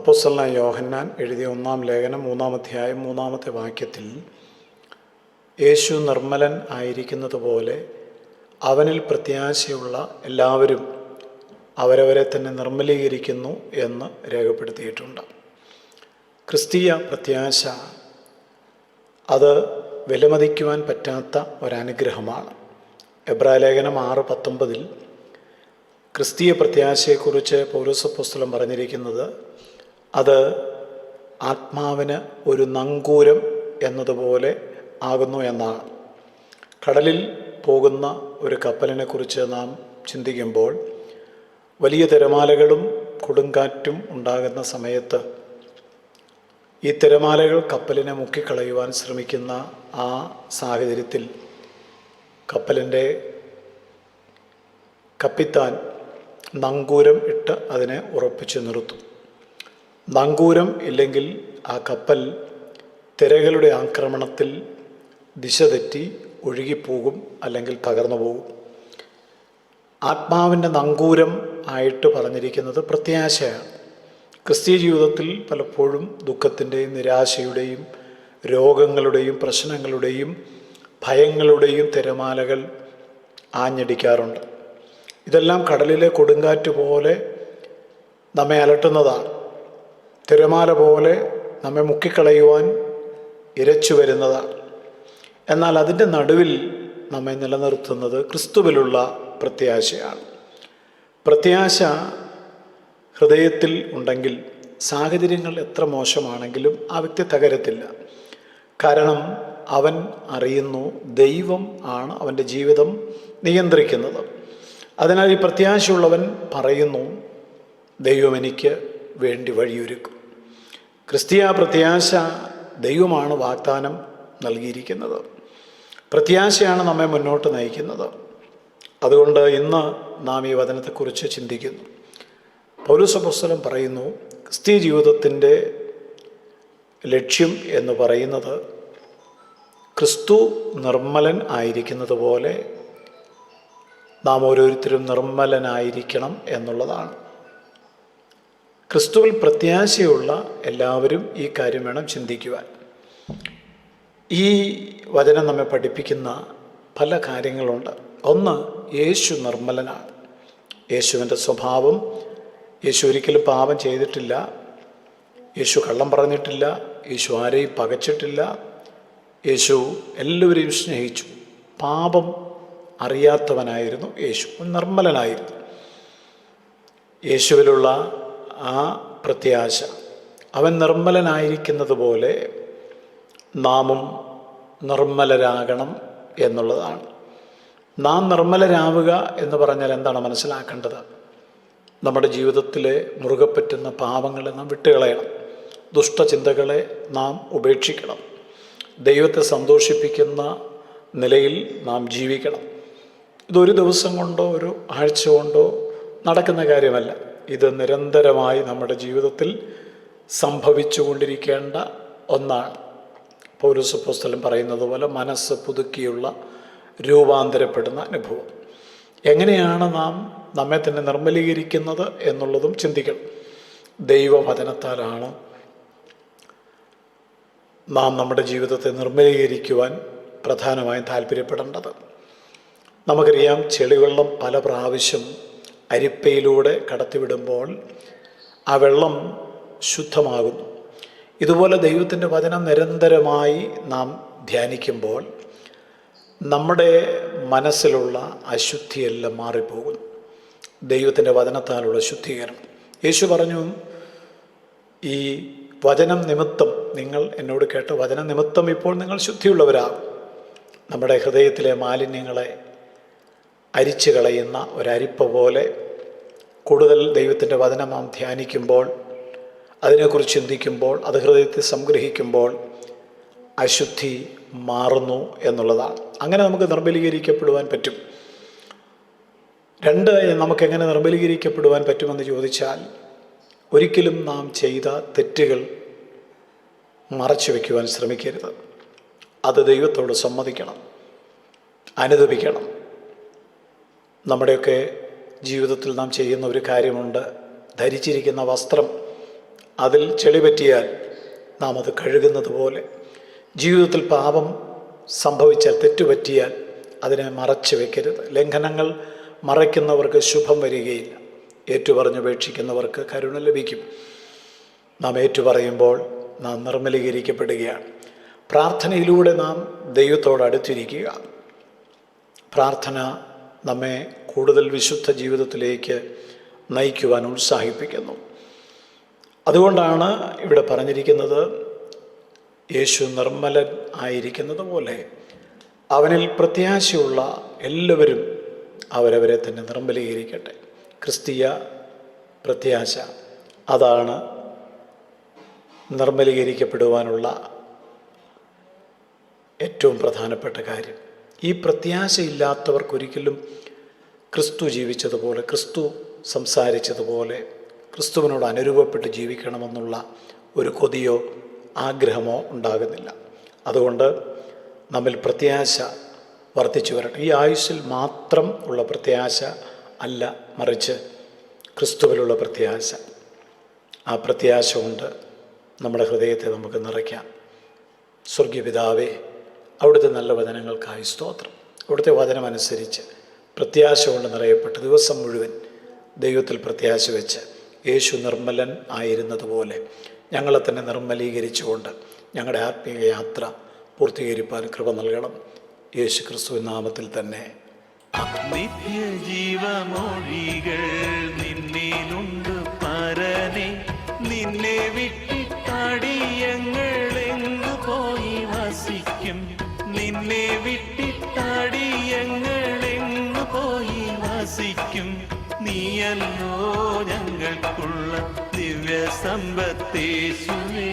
അപ്പോസ്തലനായ യോഹന്നാൻ എഴുതിയ 1-ാം ലേഖനം 3-ാം അധ്യായം 3-ാമത്തെ വാക്യത്തിൽ യേശു നിർമ്മലൻ ആയിരിക്കുന്നത് പോലെ അവനിൽ പ്രത്യാശയുള്ള എല്ലാവരും അവരവരെ തന്നെ നിർമ്മലീകരിക്കുന്നു എന്ന് രേഖപ്പെടുത്തിയിട്ടുണ്ട്. ക്രിസ്തീയ പ്രത്യാശ അത് വിലമതിക്കുവാൻ പറ്റാത്ത ഒരനുഗ്രഹമാണ്. എബ്രായലേഖനം 6:19 ക്രിസ്തീയ പ്രത്യാശയെക്കുറിച്ച് പൗലോസ് അപ്പോസ്തലൻ പറഞ്ഞിരിക്കുന്നത് അത് ആത്മാവിന് ഒരു നങ്കൂരം എന്നതുപോലെ ആകുന്നു എന്നാണ്. കടലിൽ പോകുന്ന ഒരു കപ്പലിനെ കുറിച്ച് നാം ചിന്തിക്കുമ്പോൾ വലിയ തിരമാലകളും കൊടുങ്കാറ്റും ഉണ്ടാകുന്ന സമയത്ത് ഈ തിരമാലകൾ കപ്പലിനെ മുക്കിക്കളയുവാൻ ശ്രമിക്കുന്ന ആ സാഹചര്യത്തിൽ കപ്പലിൻ്റെ കപ്പിത്താൻ നങ്കൂരം ഇട്ട് അതിനെ ഉറപ്പിച്ച് നിർത്തും. നങ്കൂരം ഇല്ലെങ്കിൽ ആ കപ്പൽ തിരകളുടെ ആക്രമണത്തിൽ ദിശ തെറ്റി ഒഴുകിപ്പോകും, അല്ലെങ്കിൽ തകർന്നു പോകും. ആത്മാവിൻ്റെ നങ്കൂരം ആയിട്ട് പറഞ്ഞിരിക്കുന്നത് പ്രത്യാശയാണ്. ക്രിസ്തീയ ജീവിതത്തിൽ പലപ്പോഴും ദുഃഖത്തിൻ്റെയും നിരാശയുടെയും രോഗങ്ങളുടെയും പ്രശ്നങ്ങളുടെയും ഭയങ്ങളുടെയും തിരമാലകൾ ആഞ്ഞടിക്കാറുണ്ട്. ഇതെല്ലാം കടലിലെ കൊടുങ്കാറ്റ് പോലെ നമ്മെ അലട്ടുന്നതാണ്. തിരമാല പോലെ നമ്മെ മുക്കിക്കളയുവാൻ ഇരച്ചു വരുന്നതാണ്. എന്നാൽ അതിൻ്റെ നടുവിൽ നമ്മെ നിലനിർത്തുന്നത് ക്രിസ്തുവിലുള്ള പ്രത്യാശയാണ്. പ്രത്യാശ ഹൃദയത്തിൽ ഉണ്ടെങ്കിൽ സാഹചര്യങ്ങൾ എത്ര മോശമാണെങ്കിലും ആ വ്യക്തി തകരത്തില്ല. കാരണം അവൻ അറിയുന്നു ദൈവം ആണ് അവൻ്റെ ജീവിതം നിയന്ത്രിക്കുന്നത്. അതിനാൽ ഈ പ്രത്യാശയുള്ളവൻ പറയുന്നു, ദൈവം എനിക്ക് വേണ്ടി വഴിയൊരുക്കും. ക്രിസ്തീയ പ്രത്യാശ ദൈവമാണ് വാഗ്ദാനം നൽകിയിരിക്കുന്നത്. പ്രത്യാശയാണ് നമ്മെ മുന്നോട്ട് നയിക്കുന്നത്. അതുകൊണ്ട് ഇന്ന് നാം ഈ വചനത്തെക്കുറിച്ച് ചിന്തിക്കുന്നു. പൗലോസ് അപ്പോസ്തലൻ പറയുന്നു, ക്രിസ്തീയ ജീവിതത്തിൻ്റെ ലക്ഷ്യം എന്ന് പറയുന്നത് ക്രിസ്തു നിർമ്മലൻ ആയിരിക്കുന്നത് പോലെ നാം ഓരോരുത്തരും നിർമ്മലനായിരിക്കണം എന്നുള്ളതാണ്. ക്രിസ്തുവിൽ പ്രത്യാശയുള്ള എല്ലാവരും ഈ കാര്യം വേണം ചിന്തിക്കുവാൻ. ഈ വചനം നമ്മെ പഠിപ്പിക്കുന്ന പല കാര്യങ്ങളുണ്ട്. ഒന്ന്, യേശു നിർമ്മലനാണ്. യേശുവിൻ്റെ സ്വഭാവം, യേശു ഒരിക്കലും പാപം ചെയ്തിട്ടില്ല, യേശു കള്ളം പറഞ്ഞിട്ടില്ല, യേശു ആരെയും പകച്ചിട്ടില്ല, യേശു എല്ലാവരെയും സ്നേഹിച്ചു. പാപം അറിയാത്തവനായിരുന്നു യേശു, നിർമ്മലനായിരുന്നു. യേശുവിലുള്ള ആ പ്രത്യാശ, അവൻ നിർമ്മലനായിരിക്കുന്നത് പോലെ നാമും നിർമ്മലരാകണം എന്നുള്ളതാണ്. നാം നിർമ്മലരാവുക എന്ന് പറഞ്ഞാൽ എന്താണ് മനസ്സിലാക്കേണ്ടത്? നമ്മുടെ ജീവിതത്തിലെ മുറുകെ പറ്റുന്ന പാപങ്ങളെ നാം വിട്ടുകളയണം. ദുഷ്ടചിന്തകളെ നാം ഉപേക്ഷിക്കണം. ദൈവത്തെ സന്തോഷിപ്പിക്കുന്ന നിലയിൽ നാം ജീവിക്കണം. ഇതൊരു ദിവസം കൊണ്ടോ ഒരു ആഴ്ച കൊണ്ടോ നടക്കുന്ന കാര്യമല്ല. ഇത് നിരന്തരമായി നമ്മുടെ ജീവിതത്തിൽ സംഭവിച്ചു കൊണ്ടിരിക്കേണ്ട ഒന്നാണ്. പൗലോസ് അപ്പോസ്തലൻ പറയുന്നത് പോലെ മനസ്സ് പുതുക്കിയുള്ള രൂപാന്തരപ്പെടുന്ന അനുഭവം. എങ്ങനെയാണ് നാം നമ്മെ തന്നെ നിർമ്മലീകരിക്കുന്നത് എന്നുള്ളതും ചിന്തിക്കണം. ദൈവവചനത്താലാണ് നാം നമ്മുടെ ജീവിതത്തെ നിർമ്മലീകരിക്കുവാൻ പ്രധാനമായും താല്പര്യപ്പെടേണ്ടത്. നമുക്കറിയാം, ചെളിവെള്ളം പല പ്രാവശ്യം അരിപ്പയിലൂടെ കടത്തിവിടുമ്പോൾ ആ വെള്ളം ശുദ്ധമാകുന്നു. ഇതുപോലെ ദൈവത്തിൻ്റെ വചനം നിരന്തരമായി നാം ധ്യാനിക്കുമ്പോൾ നമ്മുടെ മനസ്സിലുള്ള അശുദ്ധിയെല്ലാം മാറിപ്പോകുന്നു. ദൈവത്തിൻ്റെ വചനത്താലുള്ള ശുദ്ധീകരണം. യേശു പറഞ്ഞു, ഈ വചനം നിമിത്തം, നിങ്ങൾ എന്നോട് കേട്ട വചനം നിമിത്തം ഇപ്പോൾ നിങ്ങൾ ശുദ്ധിയുള്ളവരാകും. നമ്മുടെ ഹൃദയത്തിലെ മാലിന്യങ്ങളെ അരിച്ചു കളയുന്ന ഒരരിപ്പ പോലെ കൂടുതൽ ദൈവത്തിൻ്റെ വചനം നാം ധ്യാനിക്കുമ്പോൾ, അതിനെക്കുറിച്ച് ചിന്തിക്കുമ്പോൾ, അത് ഹൃദയത്തിൽ സംഗ്രഹിക്കുമ്പോൾ അശുദ്ധി മാറുന്നു എന്നുള്ളതാണ്. അങ്ങനെ നമുക്ക് നിർമ്മലീകരിക്കപ്പെടുവാൻ പറ്റും. രണ്ട്, നമുക്കെങ്ങനെ നിർമ്മലീകരിക്കപ്പെടുവാൻ പറ്റുമെന്ന് ചോദിച്ചാൽ, ഒരിക്കലും നാം ചെയ്ത തെറ്റുകൾ മറച്ചു വയ്ക്കുവാൻ ശ്രമിക്കരുത്. അത് ദൈവത്തോട് സമ്മതിക്കണം, അനുതപിക്കണം. നമ്മുടെയൊക്കെ ജീവിതത്തിൽ നാം ചെയ്യുന്ന ഒരു കാര്യമുണ്ട്. ധരിച്ചിരിക്കുന്ന വസ്ത്രം അതിൽ ചെളി പറ്റിയാൽ നാം അത് കഴുകുന്നത് പോലെ ജീവിതത്തിൽ പാപം സംഭവിച്ചാൽ, തെറ്റുപറ്റിയാൽ അതിനെ മറച്ചു വയ്ക്കരുത്. ലംഘനങ്ങൾ മറയ്ക്കുന്നവർക്ക് ശുഭം വരികയില്ല. ഏറ്റുപറഞ്ഞുപേക്ഷിക്കുന്നവർക്ക് കരുണ ലഭിക്കും. നാം ഏറ്റുപറയുമ്പോൾ നാം നിർമ്മലീകരിക്കപ്പെടുകയാണ്. പ്രാർത്ഥനയിലൂടെ നാം ദൈവത്തോട് അടുത്തിരിക്കുക. പ്രാർത്ഥന നമ്മെ കൂടുതൽ വിശുദ്ധ ജീവിതത്തിലേക്ക് നയിക്കുവാൻ ഉത്സാഹിപ്പിക്കുന്നു. അതുകൊണ്ടാണ് ഇവിടെ പറഞ്ഞിരിക്കുന്നത്, യേശു നിർമ്മലൻ ആയിരിക്കുന്നത് പോലെ അവനിൽ പ്രത്യാശയുള്ള എല്ലാവരും അവരവരെ തന്നെ നിർമ്മലീകരിക്കട്ടെ. ക്രിസ്തീയ പ്രത്യാശ, അതാണ് നിർമ്മലീകരിക്കപ്പെടുവാനുള്ള ഏറ്റവും പ്രധാനപ്പെട്ട കാര്യം. ഈ പ്രത്യാശയില്ലാത്തവർക്കൊരിക്കലും ക്രിസ്തു ജീവിച്ചതുപോലെ, ക്രിസ്തു സംസാരിച്ചതുപോലെ, ക്രിസ്തുവിനോട് അനുരൂപപ്പെട്ട് ജീവിക്കണമെന്നുള്ള ഒരു കൊതിയോ ആഗ്രഹമോ ഉണ്ടാകുന്നില്ല. അതുകൊണ്ട് നമ്മിൽ പ്രത്യാശ വർദ്ധിച്ചു വരട്ടെ. ഈ ആയുസ്സിൽ മാത്രം ഉള്ള പ്രത്യാശ അല്ല, മറിച്ച് ക്രിസ്തുവിലുള്ള പ്രത്യാശ. ആ പ്രത്യാശ കൊണ്ട് നമ്മുടെ ഹൃദയത്തെ നമുക്ക് നിറയ്ക്കാം. സ്വർഗീയ പിതാവേ, അവിടുത്തെ നല്ല വചനങ്ങൾക്കായി സ്തോത്രം. അവിടുത്തെ വചനമനുസരിച്ച് പ്രത്യാശ കൊണ്ട് നിറയപ്പെട്ട് ദിവസം മുഴുവൻ ദൈവത്തിൽ പ്രത്യാശ വെച്ച് യേശു നിർമ്മലൻ ആയിരുന്നതുപോലെ ഞങ്ങളെ തന്നെ നിർമ്മലീകരിച്ചുകൊണ്ട് ഞങ്ങളുടെ ആത്മീയ യാത്ര പൂർത്തീകരിപ്പാൻ കൃപ നൽകണം. യേശു ക്രിസ്തുവിൻ നാമത്തിൽ തന്നെ. നിത്യജീവമൊഴികൾ നിന്നിലുണ്ട് പരനെ, നിന്നെ വിട്ടിട്ടടിയങ്ങളെങ്ങു പോയി വസിക്കും, നിന്നെ വിട്ടിട്ടടിയങ്ങളെങ്ങു പോയി വസിക്കും. നീയല്ലോ ഞങ്ങൾക്കുള്ള ദിവ്യ സമ്പത്തേശുവേ.